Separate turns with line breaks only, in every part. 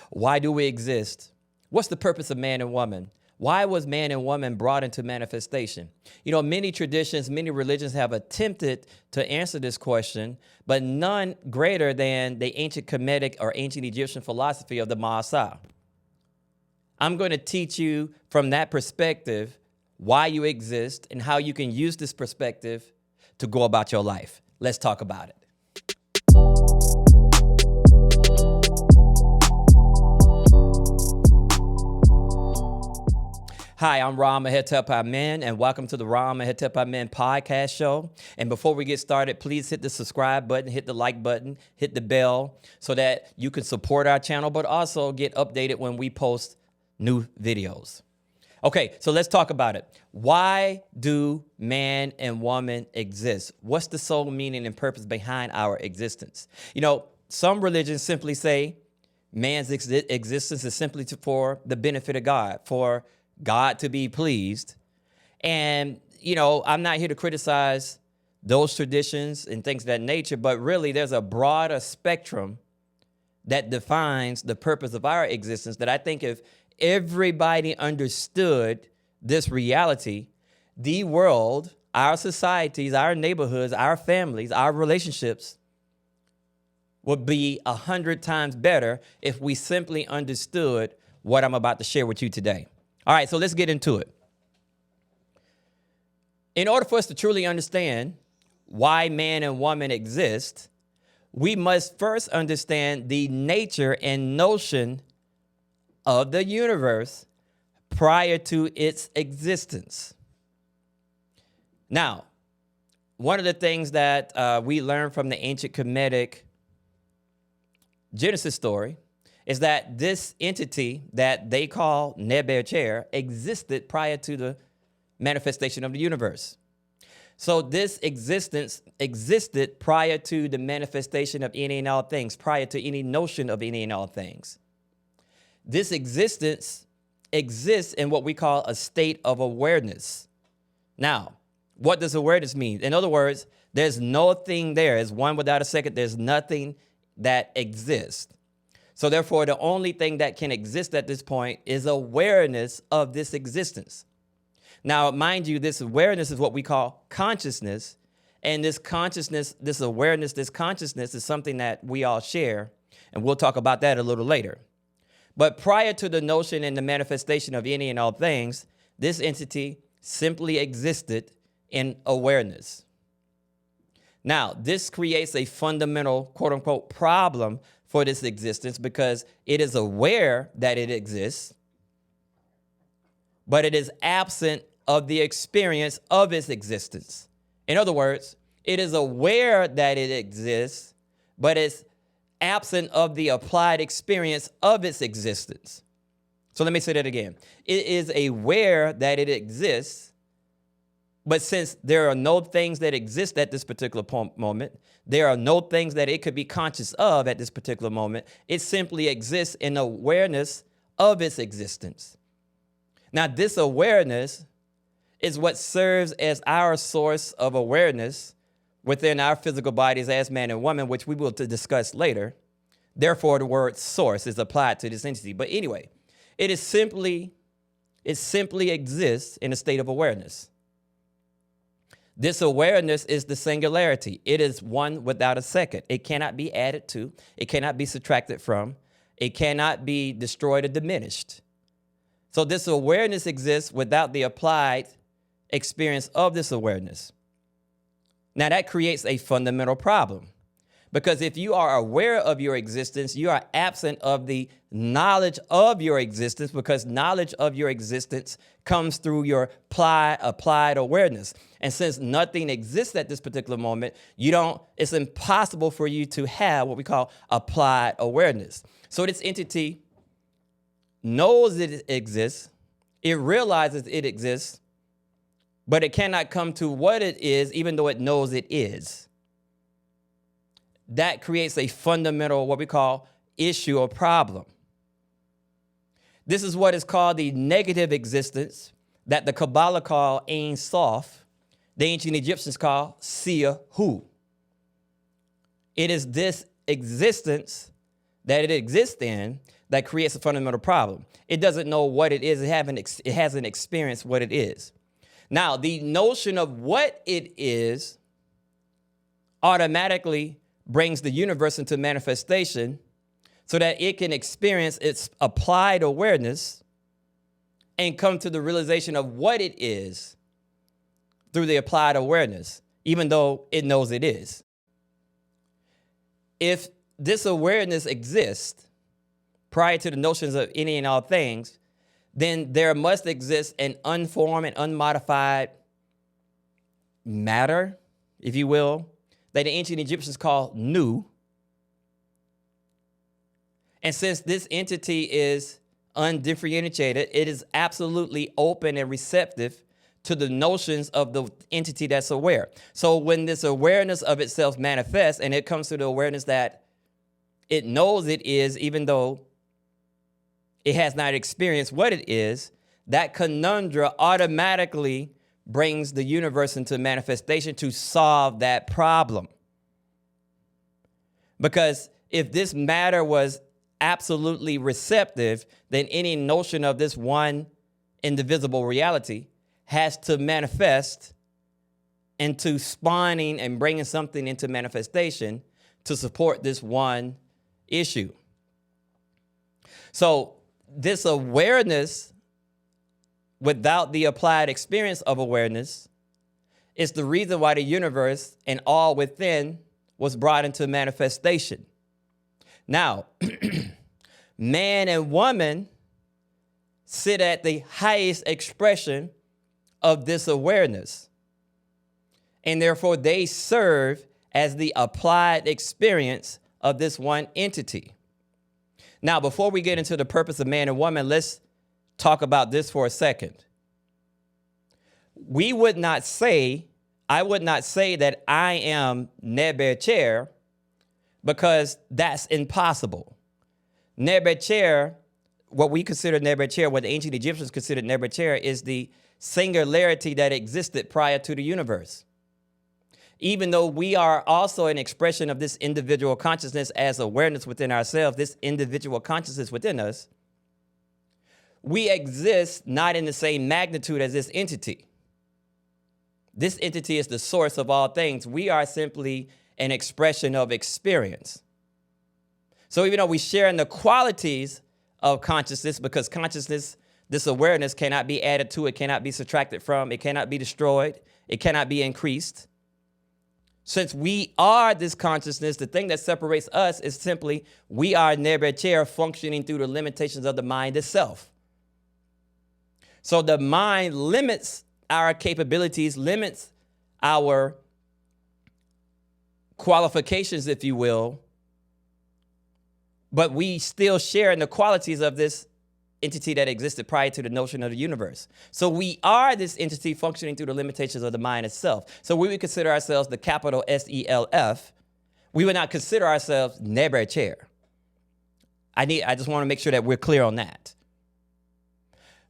Why do we exist? What's the purpose of man and woman? Why was man and woman brought into manifestation? You know, many traditions, many religions have attempted to answer this question, but none greater than the ancient Kemetic or ancient Egyptian philosophy of the Ma'asah. I'm going to teach you from that perspective why you exist and how you can use this perspective to go about your life. Let's talk about it. Hi, I'm Ra Mehetep Amen, and welcome to the Ra Mehetep Amen podcast show. And before we get started, please hit the subscribe button, hit the like button, hit the bell so that you can support our channel, but also get updated when we post new videos. Okay, so let's talk about it. Why do man and woman exist? What's the sole meaning and purpose behind our existence? You know, some religions simply say man's existence is simply for the benefit of God, for God to be pleased. And, you know, I'm not here to criticize those traditions and things of that nature, but really there's a broader spectrum that defines the purpose of our existence that I think if everybody understood this reality, the world, our societies, our neighborhoods, our families, our relationships would be 100 times better if we simply understood what I'm about to share with you today. All right, so let's get into it. In order for us to truly understand why man and woman exist, we must first understand the nature and notion of the universe prior to its existence. Now, one of the things that we learned from the ancient Kemetic Genesis story is that this entity that they call Nebuchadnezzar existed prior to the manifestation of the universe. So this existence existed prior to the manifestation of any and all things, prior to any notion of any and all things. This existence exists in what we call a state of awareness. Now, what does awareness mean? In other words, there's no thing there. It's one without a second. There's nothing that exists. So therefore, the only thing that can exist at this point is awareness of this existence. Now, mind you, this awareness is what we call consciousness. And this consciousness, this awareness, this consciousness is something that we all share. And we'll talk about that a little later. But prior to the notion and the manifestation of any and all things, this entity simply existed in awareness. Now, this creates a fundamental, quote unquote, problem for this existence because it is aware that it exists, but it is absent of the experience of its existence. In other words, it is aware that it exists, but it's absent of the applied experience of its existence. So let me say that again. It is aware that it exists, but since there are no things that exist at this particular moment, there are no things that it could be conscious of at this particular moment. It simply exists in awareness of its existence. Now, this awareness is what serves as our source of awareness within our physical bodies as man and woman, which we will discuss later. Therefore, the word source is applied to this entity. But anyway, it simply exists in a state of awareness. This awareness is the singularity. It is one without a second. It cannot be added to. It cannot be subtracted from. It cannot be destroyed or diminished. So this awareness exists without the applied experience of this awareness. Now that creates a fundamental problem because if you are aware of your existence, you are absent of the knowledge of your existence because knowledge of your existence comes through your applied awareness. And since nothing exists at this particular moment, it's impossible for you to have what we call applied awareness. So this entity knows it exists, it realizes it exists, but it cannot come to what it is, even though it knows it is. That creates a fundamental, what we call, issue or problem. This is what is called the negative existence that the Kabbalah call Ein Sof, the ancient Egyptians call Siyahu. It is this existence that it exists in that creates a fundamental problem. It doesn't know what it is. It hasn't experienced what it is. Now, the notion of what it is automatically brings the universe into manifestation so that it can experience its applied awareness and come to the realization of what it is through the applied awareness, even though it knows it is. If this awareness exists prior to the notions of any and all things, then there must exist an unformed and unmodified matter, if you will, that the ancient Egyptians call Nu. And since this entity is undifferentiated, it is absolutely open and receptive to the notions of the entity that's aware. So when this awareness of itself manifests and it comes to the awareness that it knows it is, even though it has not experienced what it is, that conundrum automatically brings the universe into manifestation to solve that problem. Because if this matter was absolutely receptive, then any notion of this one indivisible reality has to manifest into spawning and bringing something into manifestation to support this one issue. So this awareness, without the applied experience of awareness, is the reason why the universe and all within was brought into manifestation. Now, man and woman sit at the highest expression of this awareness, and therefore they serve as the applied experience of this one entity. Now, before we get into the purpose of man and woman, let's talk about this for a second. I would not say that I am Nebuchadnezzar, because that's impossible. Nebuchadnezzar, what we consider Nebuchadnezzar, what the ancient Egyptians considered Nebuchadnezzar, is the singularity that existed prior to the universe. Even though we are also an expression of this individual consciousness as awareness within ourselves, this individual consciousness within us, we exist not in the same magnitude as this entity. This entity is the source of all things. We are simply an expression of experience. So even though we share in the qualities of consciousness, because consciousness, this awareness cannot be added to, it cannot be subtracted from, it cannot be destroyed, it cannot be increased. Since we are this consciousness, the thing that separates us is simply we are Nebuchadnezzar functioning through the limitations of the mind itself. So the mind limits our capabilities, limits our qualifications, if you will, but we still share in the qualities of this entity that existed prior to the notion of the universe. So we are this entity functioning through the limitations of the mind itself. So we would consider ourselves the capital SELF. We would not consider ourselves Nebuchadnezzar. I just want to make sure that we're clear on that.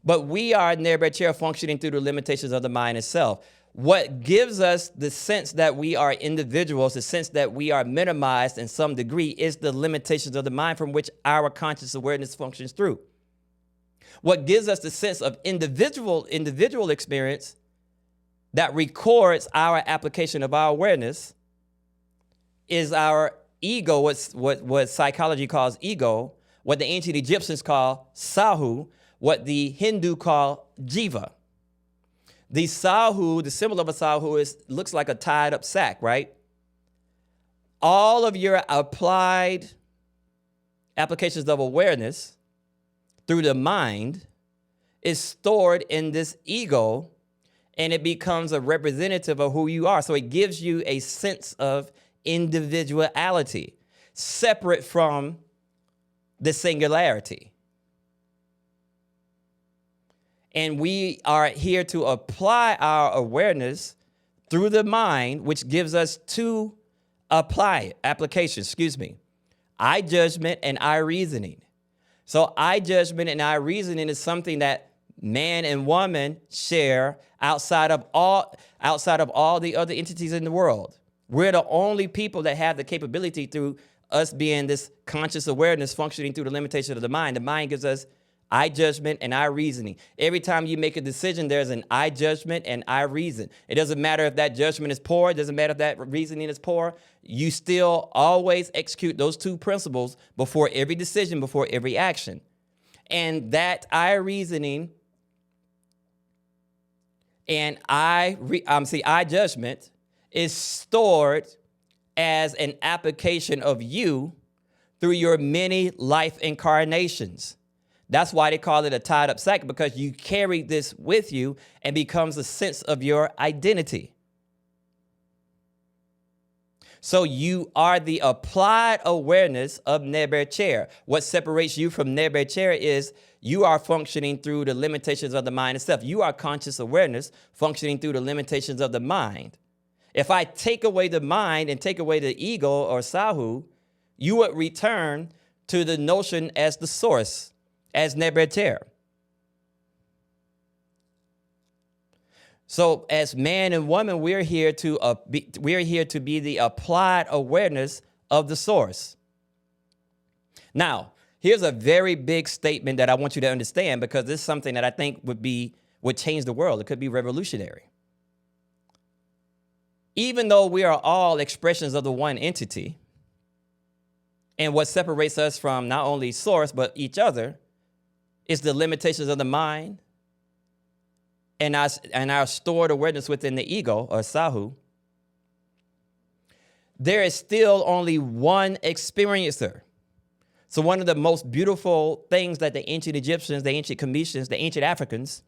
But we are Nebuchadnezzar functioning through the limitations of the mind itself. What gives us the sense that we are individuals, the sense that we are minimized in some degree, is the limitations of the mind from which our conscious awareness functions through. What gives us the sense of individual experience that records our application of our awareness is our ego, what psychology calls ego, what the ancient Egyptians call Sahu, what the Hindu call Jiva. The Sahu, the symbol of a Sahu, looks like a tied up sack, right? All of your applied applications of awareness through the mind is stored in this ego, and it becomes a representative of who you are. So it gives you a sense of individuality, separate from the singularity. And we are here to apply our awareness through the mind, which gives us two applications, I judgment and I reasoning. So I judgment and I reasoning is something that man and woman share outside of all the other entities in the world. We're the only people that have the capability through us being this conscious awareness functioning through the limitation of the mind gives us I judgment and I reasoning. Every time you make a decision, there's an I judgment and I reason. It doesn't matter if that judgment is poor. It doesn't matter if that reasoning is poor. You still always execute those two principles before every decision, before every action. And that I reasoning and I judgment is stored as an application of you through your many life incarnations. That's why they call it a tied up sack, because you carry this with you and becomes a sense of your identity. So you are the applied awareness of Neber Chair. What separates you from Neber Chair is you are functioning through the limitations of the mind itself. You are conscious awareness functioning through the limitations of the mind. If I take away the mind and take away the ego or Sahu, you would return to the notion as the source, as Neber Chair. So as man and woman, we're here to be the applied awareness of the source. Now, here's a very big statement that I want you to understand, because this is something that I think would change the world. It could be revolutionary. Even though we are all expressions of the one entity, and what separates us from not only source but each other is the limitations of the mind and our stored awareness within the ego, or Sahu, there is still only one experiencer. So one of the most beautiful things that the ancient Egyptians, the ancient Cometians, the ancient Africans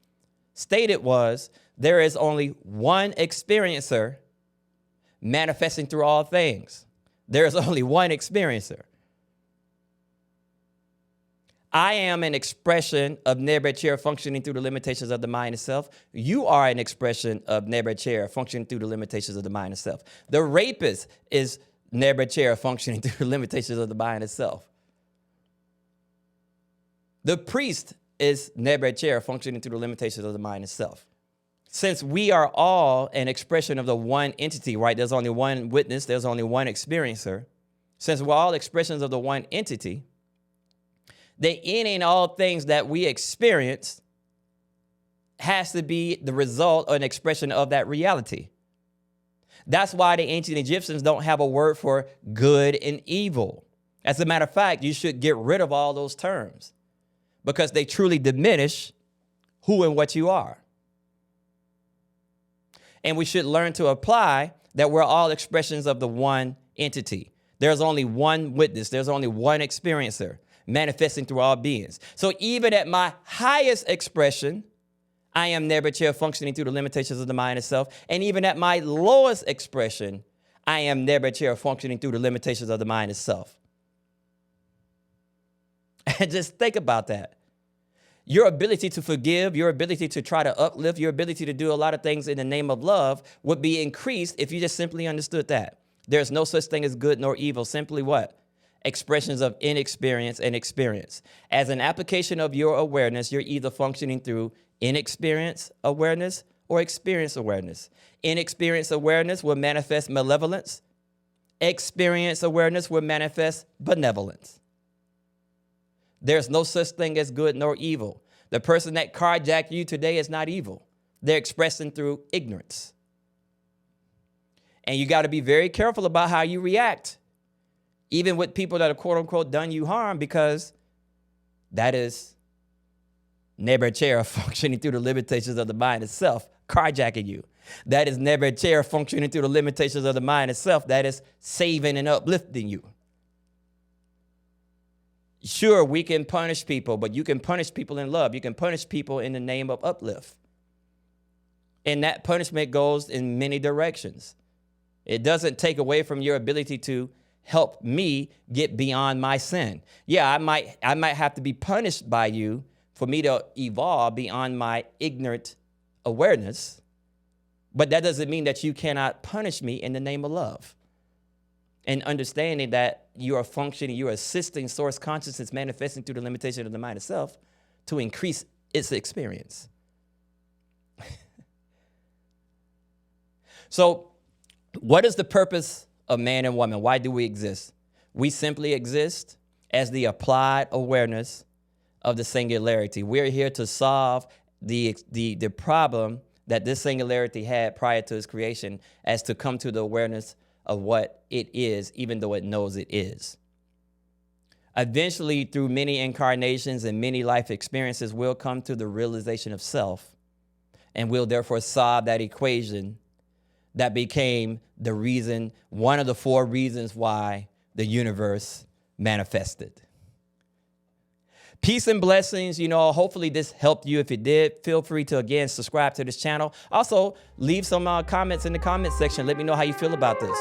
stated was, there is only one experiencer manifesting through all things. There is only one experiencer. I am an expression of Neber Chair functioning through the limitations of the mind itself. You are an expression of Neber Chair functioning through the limitations of the mind itself. The rapist is Neber Chair functioning through the limitations of the mind itself. The priest is Neber Chair functioning through the limitations of the mind itself. Since we are all an expression of the one entity, right? There's only one witness, there's only one experiencer. Since we're all expressions of the one entity, the any and all things that we experience has to be the result or an expression of that reality. That's why the ancient Egyptians don't have a word for good and evil. As a matter of fact, you should get rid of all those terms, because they truly diminish who and what you are. And we should learn to apply that we're all expressions of the one entity. There's only one witness. There's only one experiencer manifesting through all beings. So even at my highest expression, I am Neber Chair functioning through the limitations of the mind itself. And even at my lowest expression, I am Neber Chair functioning through the limitations of the mind itself. And just think about that. Your ability to forgive, your ability to try to uplift, your ability to do a lot of things in the name of love would be increased if you just simply understood that. There's no such thing as good nor evil. Simply what? Expressions of inexperience and experience. As an application of your awareness, you're either functioning through inexperience awareness or experience awareness. Inexperience awareness will manifest malevolence. Experience awareness will manifest benevolence. There's no such thing as good nor evil. The person that carjacked you today is not evil. They're expressing through ignorance. And you got to be very careful about how you react, even with people that have quote unquote done you harm, because that is Neber Chair functioning through the limitations of the mind itself, carjacking you. That is Neber Chair functioning through the limitations of the mind itself. That is saving and uplifting you. Sure, we can punish people, but you can punish people in love. You can punish people in the name of uplift. And that punishment goes in many directions. It doesn't take away from your ability to help me get beyond my sin. Yeah, I might have to be punished by you for me to evolve beyond my ignorant awareness, but that doesn't mean that you cannot punish me in the name of love. And understanding that you are functioning, you are assisting source consciousness manifesting through the limitation of the mind itself to increase its experience. So what is the purpose of man and woman? Why do we exist? We simply exist as the applied awareness of the singularity. We're here to solve the problem that this singularity had prior to its creation, as to come to the awareness of what it is, even though it knows it is. Eventually, through many incarnations and many life experiences, we'll come to the realization of self, and we'll therefore solve that equation that became the reason, one of the 4 reasons why the universe manifested. Peace and blessings. Hopefully this helped you. If it did, feel free to, again, subscribe to this channel. Also, leave some comments in the comment section. Let me know how you feel about this.